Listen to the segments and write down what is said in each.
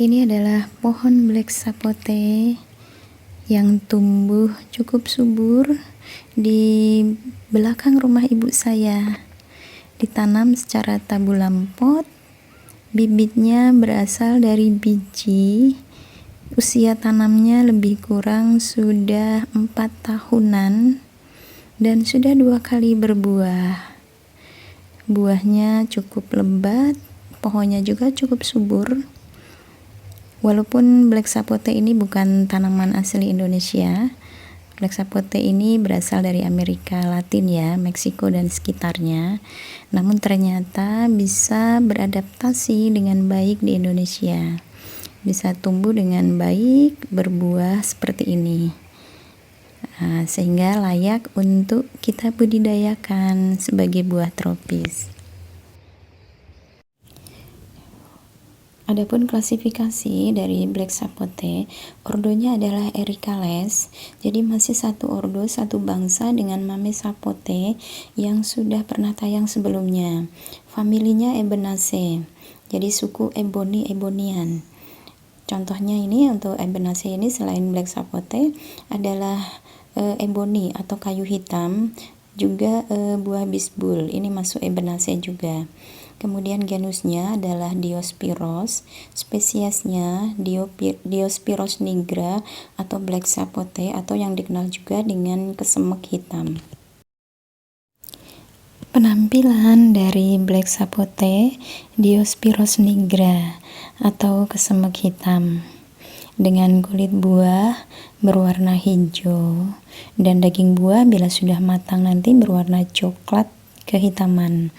Ini adalah pohon black sapote yang tumbuh cukup subur di belakang rumah ibu saya. Ditanam secara tabulam pot. Bibitnya berasal dari biji. Usia tanamnya lebih kurang sudah 4 tahunan dan sudah 2 kali berbuah. Buahnya cukup lebat, pohonnya juga cukup subur. Walaupun black sapote ini bukan tanaman asli Indonesia, black sapote ini berasal dari Amerika Latin ya, Meksiko dan sekitarnya. Namun ternyata bisa beradaptasi dengan baik di Indonesia. Bisa tumbuh dengan baik, berbuah seperti ini. Sehingga layak untuk kita budidayakan sebagai buah tropis. Adapun klasifikasi dari black sapote, ordonya adalah Ericales. Jadi masih satu ordo, satu bangsa dengan Mame sapote yang sudah pernah tayang sebelumnya. Familinya Ebenaceae. Jadi suku Ebonian. Contohnya ini untuk Ebenaceae ini selain black sapote adalah ebony atau kayu hitam, juga buah bisbul. Ini masuk Ebenaceae juga. Kemudian genusnya adalah Diospyros, spesiesnya Diospyros nigra atau black sapote atau yang dikenal juga dengan kesemek hitam. Penampilan dari black sapote Diospyros nigra atau kesemek hitam dengan kulit buah berwarna hijau dan daging buah bila sudah matang nanti berwarna coklat kehitaman.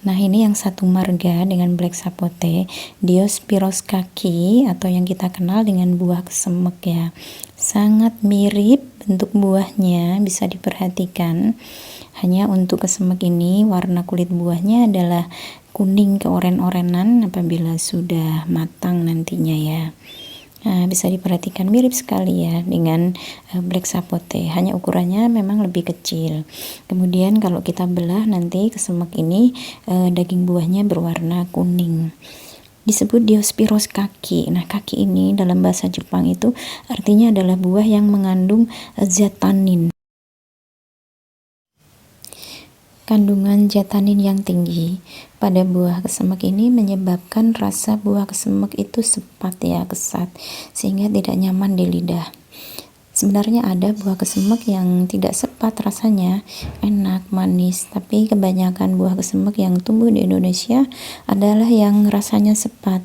Nah, ini yang satu marga dengan black sapote, Diospyros kaki atau yang kita kenal dengan buah kesemek ya. Sangat mirip bentuk buahnya, bisa diperhatikan. Hanya untuk kesemek ini warna kulit buahnya adalah kuning keoren-orenan apabila sudah matang nantinya ya. Nah, bisa diperhatikan mirip sekali ya dengan black sapote, hanya ukurannya memang lebih kecil. Kemudian kalau kita belah nanti kesemek ini daging buahnya berwarna kuning. Disebut Diospyros kaki. Nah, kaki ini dalam bahasa Jepang itu artinya adalah buah yang mengandung zat tanin. Kandungan zat tanin yang tinggi pada buah kesemek ini menyebabkan rasa buah kesemek itu sepat ya, kesat, sehingga tidak nyaman di lidah. Sebenarnya ada buah kesemek yang tidak sepat rasanya, enak, manis, tapi kebanyakan buah kesemek yang tumbuh di Indonesia adalah yang rasanya sepat.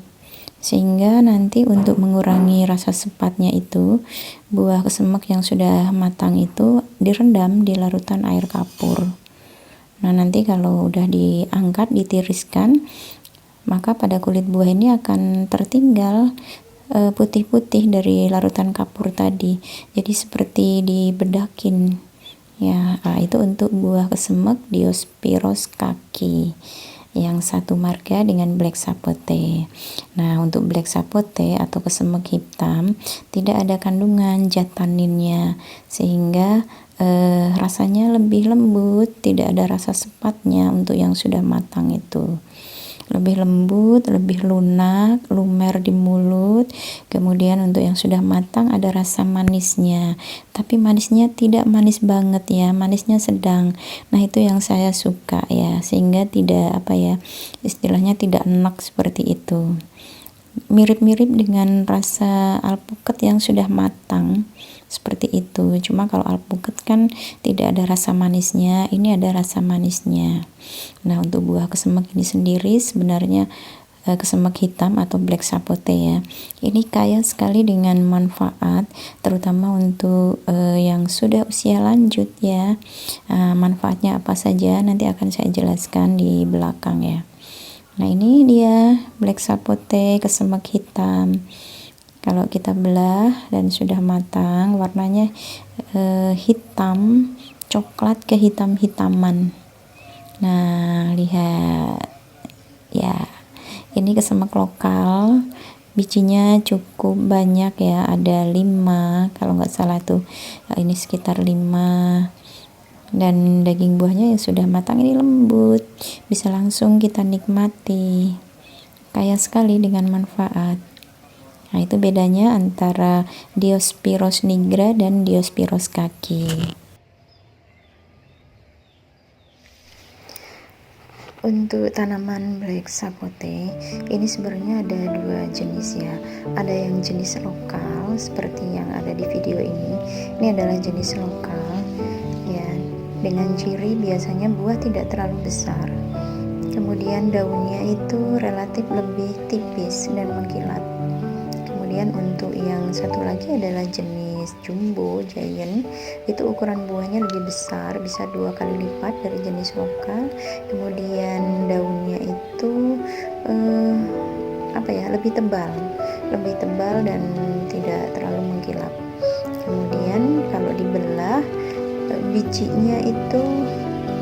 Sehingga nanti untuk mengurangi rasa sepatnya itu, buah kesemek yang sudah matang itu direndam di larutan air kapur. Nah, nanti kalau udah diangkat, ditiriskan, maka pada kulit buah ini akan tertinggal putih-putih dari larutan kapur tadi. Jadi seperti dibedakin. Ya, itu untuk buah kesemek Diospyros kaki yang satu marga dengan black sapote. Nah, untuk black sapote atau kesemek hitam tidak ada kandungan zat taninnya, sehingga rasanya lebih lembut, tidak ada rasa sepatnya untuk yang sudah matang itu. Lebih lembut, lebih lunak, lumer di mulut. Kemudian untuk yang sudah matang ada rasa manisnya, tapi manisnya tidak manis banget ya, manisnya sedang. Nah, itu yang saya suka ya, sehingga tidak istilahnya tidak enak seperti itu. Mirip-mirip dengan rasa alpukat yang sudah matang seperti itu. Cuma kalau alpukat kan tidak ada rasa manisnya, ini ada rasa manisnya. Nah, untuk buah kesemek ini sendiri sebenarnya kesemek hitam atau black sapote ya, ini kaya sekali dengan manfaat, terutama untuk yang sudah usia lanjut ya. Manfaatnya apa saja nanti akan saya jelaskan di belakang ya. Nah, ini dia black sapote kesemek hitam. Kalau kita belah dan sudah matang, warnanya hitam, coklat kehitam-hitaman. Nah, lihat ya, ini kesemek lokal, bijinya cukup banyak ya, ada 5 kalau nggak salah tuh, ini sekitar 5. Dan daging buahnya yang sudah matang ini lembut, bisa langsung kita nikmati, kaya sekali dengan manfaat. Nah, itu bedanya antara Diospyros nigra dan Diospyros kaki. Untuk tanaman black sapote ini sebenarnya ada dua jenis ya. Ada yang jenis lokal seperti yang ada di video ini. Ini adalah jenis lokal ya. Dengan ciri biasanya buah tidak terlalu besar. Kemudian daunnya itu relatif lebih tipis dan mengkilat. Kemudian untuk yang satu lagi adalah jenis jumbo giant, itu ukuran buahnya lebih besar, bisa 2 kali lipat dari jenis lokal. Kemudian daunnya itu lebih tebal dan tidak terlalu mengkilap. Kemudian kalau dibelah, bijinya itu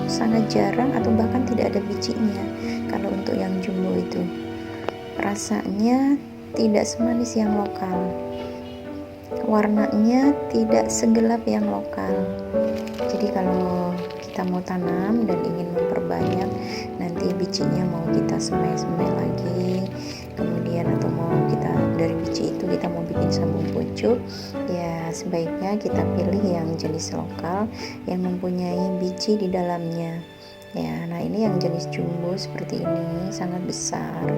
sangat jarang atau bahkan tidak ada bijinya. Kalau untuk yang jumbo itu rasanya tidak semanis yang lokal, warnanya tidak segelap yang lokal. Jadi kalau kita mau tanam dan ingin memperbanyak, nanti bijinya mau kita semai-semai lagi, kemudian atau mau kita dari biji itu kita mau bikin sambung pucuk, ya sebaiknya kita pilih yang jenis lokal yang mempunyai biji di dalamnya ya. Nah, ini yang jenis jumbo seperti ini, sangat besar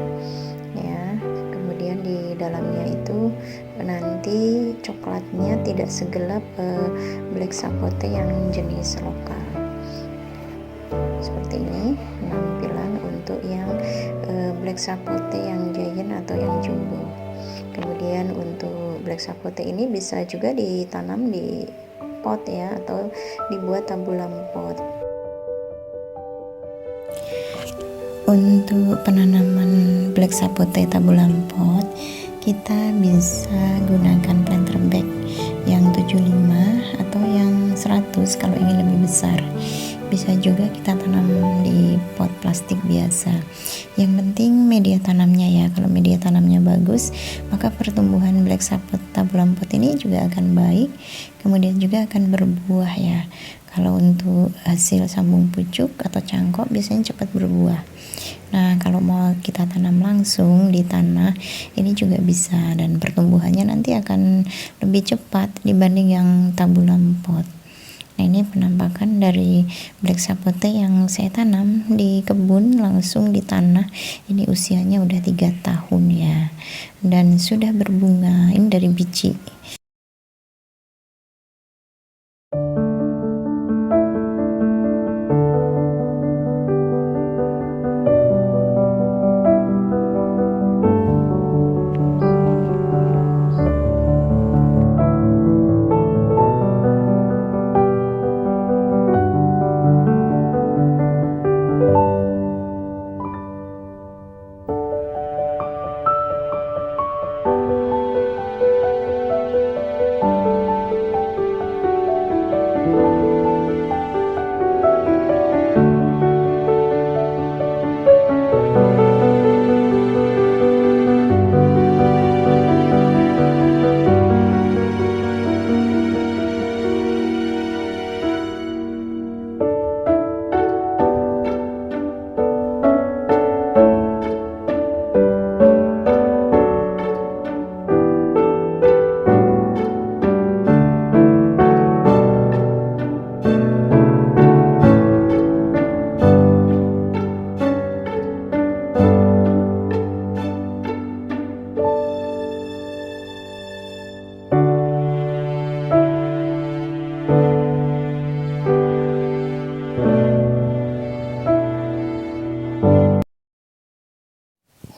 ya. Kemudian di dalamnya itu nanti coklatnya tidak segelap black sapote yang jenis lokal. Seperti ini penampilan untuk yang black sapote yang giant atau yang jumbo. Kemudian untuk black sapote ini bisa juga ditanam di pot ya, atau dibuat tabulam pot. Untuk penanaman black sapote tabulam pot, kita bisa gunakan planter bag yang 75 atau yang 100 kalau ingin lebih besar. Bisa juga kita tanam di pot plastik biasa. Yang penting media tanamnya ya. Kalau media tanamnya bagus, maka pertumbuhan black sapote tabulam pot ini juga akan baik. Kemudian juga akan berbuah ya. Kalau untuk hasil sambung pucuk atau cangkok biasanya cepat berbuah. Nah, kalau mau kita tanam langsung di tanah, ini juga bisa, dan pertumbuhannya nanti akan lebih cepat dibanding yang tabulam pot. Nah, ini penampakan dari black sapote yang saya tanam di kebun langsung di tanah. Ini usianya udah 3 tahun ya, dan sudah berbunga. Ini dari biji.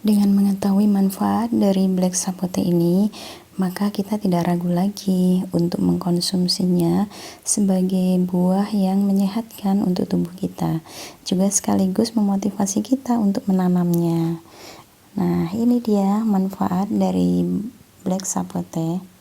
Dengan mengetahui manfaat dari black sapote ini, maka kita tidak ragu lagi untuk mengkonsumsinya sebagai buah yang menyehatkan untuk tubuh kita, juga sekaligus memotivasi kita untuk menanamnya. Nah, ini dia manfaat dari black sapote.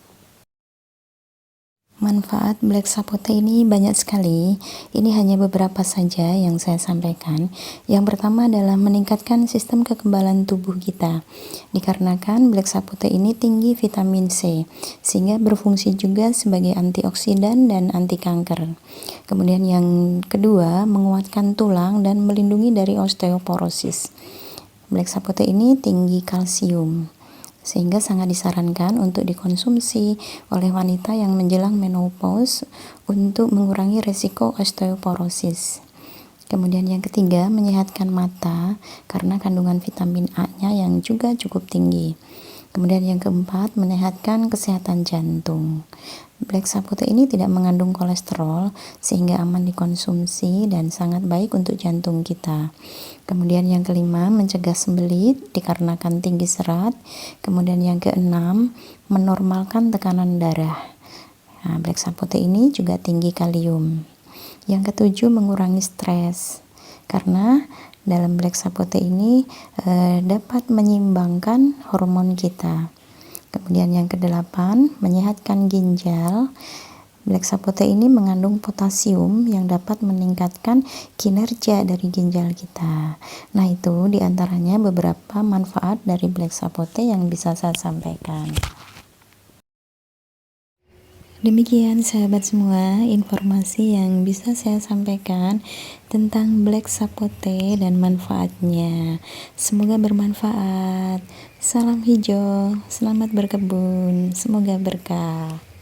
Manfaat black sapote ini banyak sekali. Ini hanya beberapa saja yang saya sampaikan. Yang pertama adalah meningkatkan sistem kekebalan tubuh kita. Dikarenakan black sapote ini tinggi vitamin C, sehingga berfungsi juga sebagai antioksidan dan anti kanker. Kemudian yang kedua, menguatkan tulang dan melindungi dari osteoporosis. Black sapote ini tinggi kalsium, sehingga sangat disarankan untuk dikonsumsi oleh wanita yang menjelang menopause untuk mengurangi resiko osteoporosis. Kemudian yang ketiga, menyehatkan mata karena kandungan vitamin A-nya yang juga cukup tinggi. Kemudian yang keempat, menyehatkan kesehatan jantung. Black sapote ini tidak mengandung kolesterol sehingga aman dikonsumsi dan sangat baik untuk jantung kita. Kemudian yang kelima, mencegah sembelit dikarenakan tinggi serat. Kemudian yang keenam, menormalkan tekanan darah. Nah, black sapote ini juga tinggi kalium. Yang ketujuh, mengurangi stres karena dalam black sapote ini dapat menyeimbangkan hormon kita. Kemudian yang kedelapan, menyehatkan ginjal. Black sapote ini mengandung potasium yang dapat meningkatkan kinerja dari ginjal kita. Nah, itu diantaranya beberapa manfaat dari black sapote yang bisa saya sampaikan. Demikian sahabat semua informasi yang bisa saya sampaikan tentang black sapote dan manfaatnya. Semoga bermanfaat. Salam hijau, selamat berkebun, semoga berkah.